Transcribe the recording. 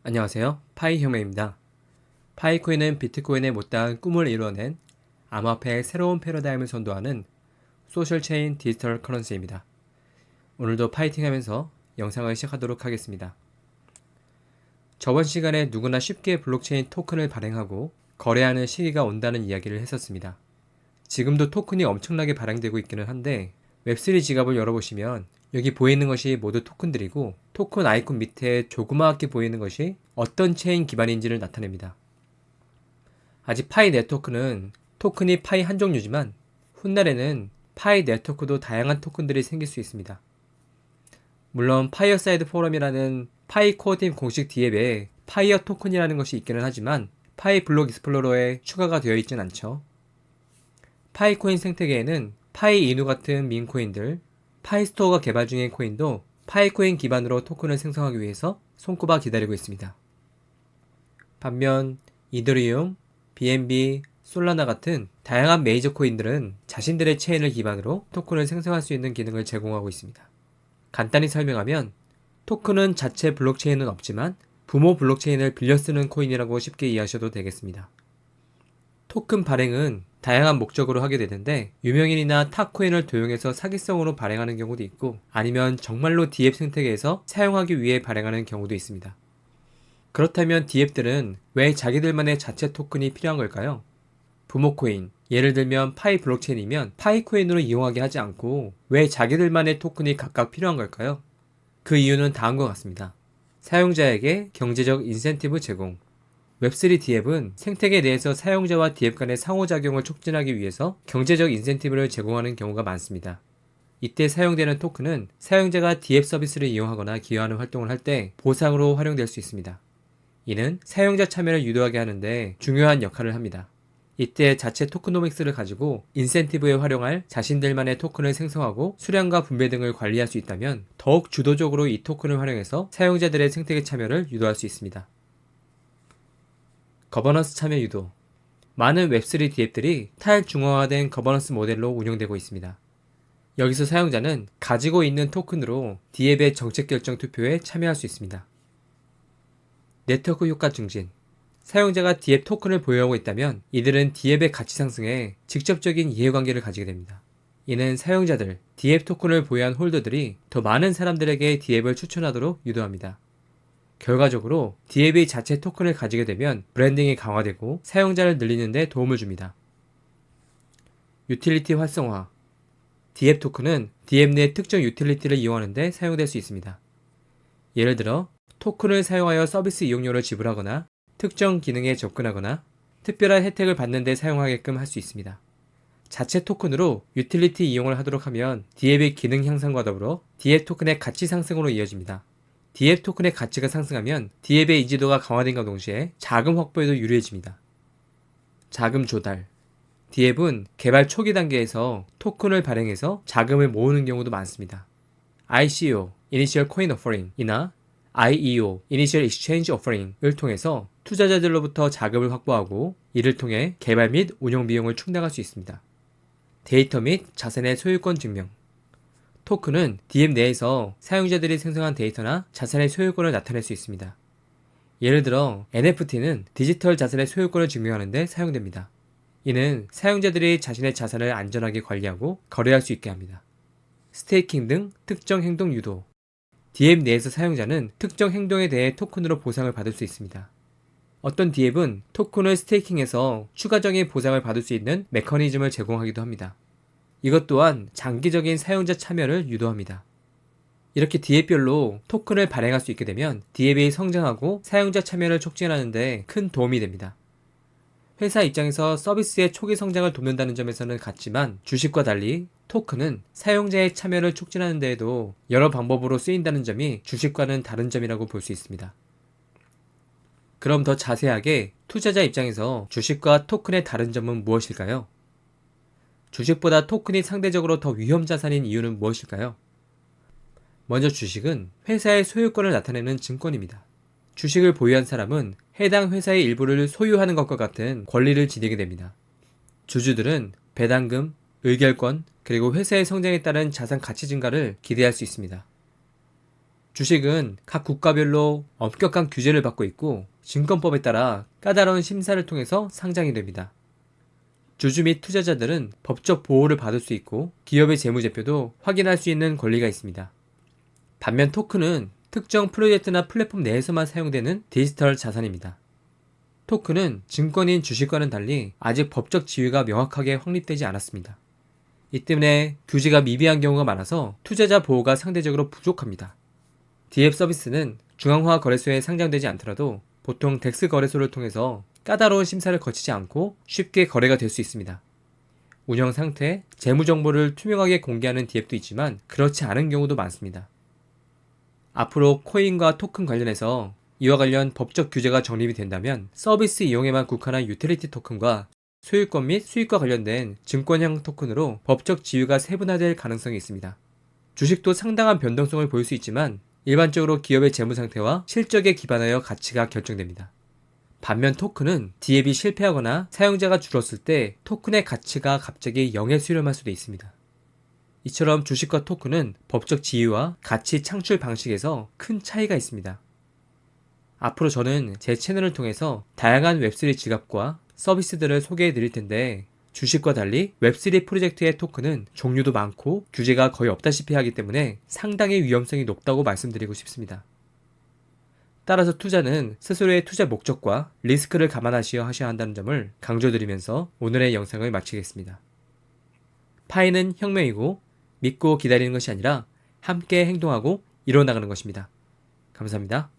안녕하세요. 파이 혁명입니다. 파이코인은 비트코인에 못다한 꿈을 이루어낸 암호화폐의 새로운 패러다임을 선도하는 소셜체인 디지털 커런시입니다. 오늘도 파이팅하면서 영상을 시작하도록 하겠습니다. 저번 시간에 누구나 쉽게 블록체인 토큰을 발행하고 거래하는 시기가 온다는 이야기를 했었습니다. 지금도 토큰이 엄청나게 발행되고 있기는 한데 웹3 지갑을 열어보시면 여기 보이는 것이 모두 토큰들이고 토큰 아이콘 밑에 조그맣게 보이는 것이 어떤 체인 기반인지를 나타냅니다. 아직 파이 네트워크는 토큰이 파이 한 종류지만 훗날에는 파이 네트워크도 다양한 토큰들이 생길 수 있습니다. 물론 파이어사이드 포럼이라는 파이 코어팀 공식 D앱에 파이어 토큰이라는 것이 있기는 하지만 파이 블록 익스플로러에 추가가 되어 있진 않죠. 파이코인 생태계에는 파이 이누 같은 민 코인들, 파이스토어가 개발 중인 코인도 파이코인 기반으로 토큰을 생성하기 위해서 손꼽아 기다리고 있습니다. 반면 이더리움, BNB, 솔라나 같은 다양한 메이저 코인들은 자신들의 체인을 기반으로 토큰을 생성할 수 있는 기능을 제공하고 있습니다. 간단히 설명하면 토큰은 자체 블록체인은 없지만 부모 블록체인을 빌려 쓰는 코인이라고 쉽게 이해하셔도 되겠습니다. 토큰 발행은 다양한 목적으로 하게 되는데 유명인이나 탑코인을 도용해서 사기성으로 발행하는 경우도 있고 아니면 정말로 D앱 생태계에서 사용하기 위해 발행하는 경우도 있습니다. 그렇다면 D앱들은 왜 자기들만의 자체 토큰이 필요한 걸까요? 부모 코인, 예를 들면 파이 블록체인이면 파이 코인으로 이용하게 하지 않고 왜 자기들만의 토큰이 각각 필요한 걸까요? 그 이유는 다음과 같습니다. 사용자에게 경제적 인센티브 제공. 웹3 D앱은 생태계 내에서 사용자와 D앱 간의 상호작용을 촉진하기 위해서 경제적 인센티브를 제공하는 경우가 많습니다. 이때 사용되는 토큰은 사용자가 D앱 서비스를 이용하거나 기여하는 활동을 할 때 보상으로 활용될 수 있습니다. 이는 사용자 참여를 유도하게 하는데 중요한 역할을 합니다. 이때 자체 토크노믹스를 가지고 인센티브에 활용할 자신들만의 토큰을 생성하고 수량과 분배 등을 관리할 수 있다면 더욱 주도적으로 이 토큰을 활용해서 사용자들의 생태계 참여를 유도할 수 있습니다. 거버넌스 참여 유도. 많은 웹3 D앱들이 탈중앙화된 거버넌스 모델로 운영되고 있습니다. 여기서 사용자는 가지고 있는 토큰으로 D앱의 정책 결정 투표에 참여할 수 있습니다. 네트워크 효과 증진. 사용자가 D앱 토큰을 보유하고 있다면 이들은 D앱의 가치 상승에 직접적인 이해관계를 가지게 됩니다. 이는 사용자들, D앱 토큰을 보유한 홀더들이 더 많은 사람들에게 D앱을 추천하도록 유도합니다. 결과적으로 D앱이 자체 토큰을 가지게 되면 브랜딩이 강화되고 사용자를 늘리는 데 도움을 줍니다. 유틸리티 활성화. D앱 토큰은 D앱 내 특정 유틸리티를 이용하는 데 사용될 수 있습니다. 예를 들어 토큰을 사용하여 서비스 이용료를 지불하거나 특정 기능에 접근하거나 특별한 혜택을 받는 데 사용하게끔 할 수 있습니다. 자체 토큰으로 유틸리티 이용을 하도록 하면 D앱의 기능 향상과 더불어 D앱 토큰의 가치 상승으로 이어집니다. D앱 토큰의 가치가 상승하면 D앱의 인지도가 강화된과 동시에 자금 확보에도 유리해집니다. 자금 조달. D앱은 개발 초기 단계에서 토큰을 발행해서 자금을 모으는 경우도 많습니다. ICO, Initial Coin Offering 이나 IEO, Initial Exchange Offering을 통해서 투자자들로부터 자금을 확보하고 이를 통해 개발 및 운영 비용을 충당할 수 있습니다. 데이터 및 자산의 소유권 증명. 토큰은 D앱 내에서 사용자들이 생성한 데이터나 자산의 소유권을 나타낼 수 있습니다. 예를 들어 NFT는 디지털 자산의 소유권을 증명하는 데 사용됩니다. 이는 사용자들이 자신의 자산을 안전하게 관리하고 거래할 수 있게 합니다. 스테이킹 등 특정 행동 유도. D앱 내에서 사용자는 특정 행동에 대해 토큰으로 보상을 받을 수 있습니다. 어떤 D앱은 토큰을 스테이킹해서 추가적인 보상을 받을 수 있는 메커니즘을 제공하기도 합니다. 이것 또한 장기적인 사용자 참여를 유도합니다. 이렇게 D앱별로 토큰을 발행할 수 있게 되면 D앱이 성장하고 사용자 참여를 촉진하는 데 큰 도움이 됩니다. 회사 입장에서 서비스의 초기 성장을 돕는다는 점에서는 같지만 주식과 달리 토큰은 사용자의 참여를 촉진하는 데에도 여러 방법으로 쓰인다는 점이 주식과는 다른 점이라고 볼 수 있습니다. 그럼 더 자세하게 투자자 입장에서 주식과 토큰의 다른 점은 무엇일까요? 주식보다 토큰이 상대적으로 더 위험 자산인 이유는 무엇일까요? 먼저 주식은 회사의 소유권을 나타내는 증권입니다. 주식을 보유한 사람은 해당 회사의 일부를 소유하는 것과 같은 권리를 지니게 됩니다. 주주들은 배당금, 의결권, 그리고 회사의 성장에 따른 자산 가치 증가를 기대할 수 있습니다. 주식은 각 국가별로 엄격한 규제를 받고 있고 증권법에 따라 까다로운 심사를 통해서 상장이 됩니다. 주주 및 투자자들은 법적 보호를 받을 수 있고 기업의 재무제표도 확인할 수 있는 권리가 있습니다. 반면 토큰은 특정 프로젝트나 플랫폼 내에서만 사용되는 디지털 자산입니다. 토큰은 증권인 주식과는 달리 아직 법적 지위가 명확하게 확립되지 않았습니다. 이 때문에 규제가 미비한 경우가 많아서 투자자 보호가 상대적으로 부족합니다. DF 서비스는 중앙화 거래소에 상장되지 않더라도 보통 덱스 거래소를 통해서 까다로운 심사를 거치지 않고 쉽게 거래가 될 수 있습니다. 운영 상태, 재무 정보를 투명하게 공개하는 DF도 있지만 그렇지 않은 경우도 많습니다. 앞으로 코인과 토큰 관련해서 이와 관련 법적 규제가 정립이 된다면 서비스 이용에만 국한한 유틸리티 토큰과 소유권 및 수익과 관련된 증권형 토큰으로 법적 지위가 세분화될 가능성이 있습니다. 주식도 상당한 변동성을 보일 수 있지만 일반적으로 기업의 재무 상태와 실적에 기반하여 가치가 결정됩니다. 반면 토큰은 DApp이 실패하거나 사용자가 줄었을 때 토큰의 가치가 갑자기 0에 수렴할 수도 있습니다. 이처럼 주식과 토큰은 법적 지위와 가치 창출 방식에서 큰 차이가 있습니다. 앞으로 저는 제 채널을 통해서 다양한 웹3 지갑과 서비스들을 소개해 드릴 텐데 주식과 달리 웹3 프로젝트의 토큰은 종류도 많고 규제가 거의 없다시피 하기 때문에 상당히 위험성이 높다고 말씀드리고 싶습니다. 따라서 투자는 스스로의 투자 목적과 리스크를 감안하셔야 한다는 점을 강조드리면서 오늘의 영상을 마치겠습니다. 파이는 혁명이고 믿고 기다리는 것이 아니라 함께 행동하고 이뤄나가는 것입니다. 감사합니다.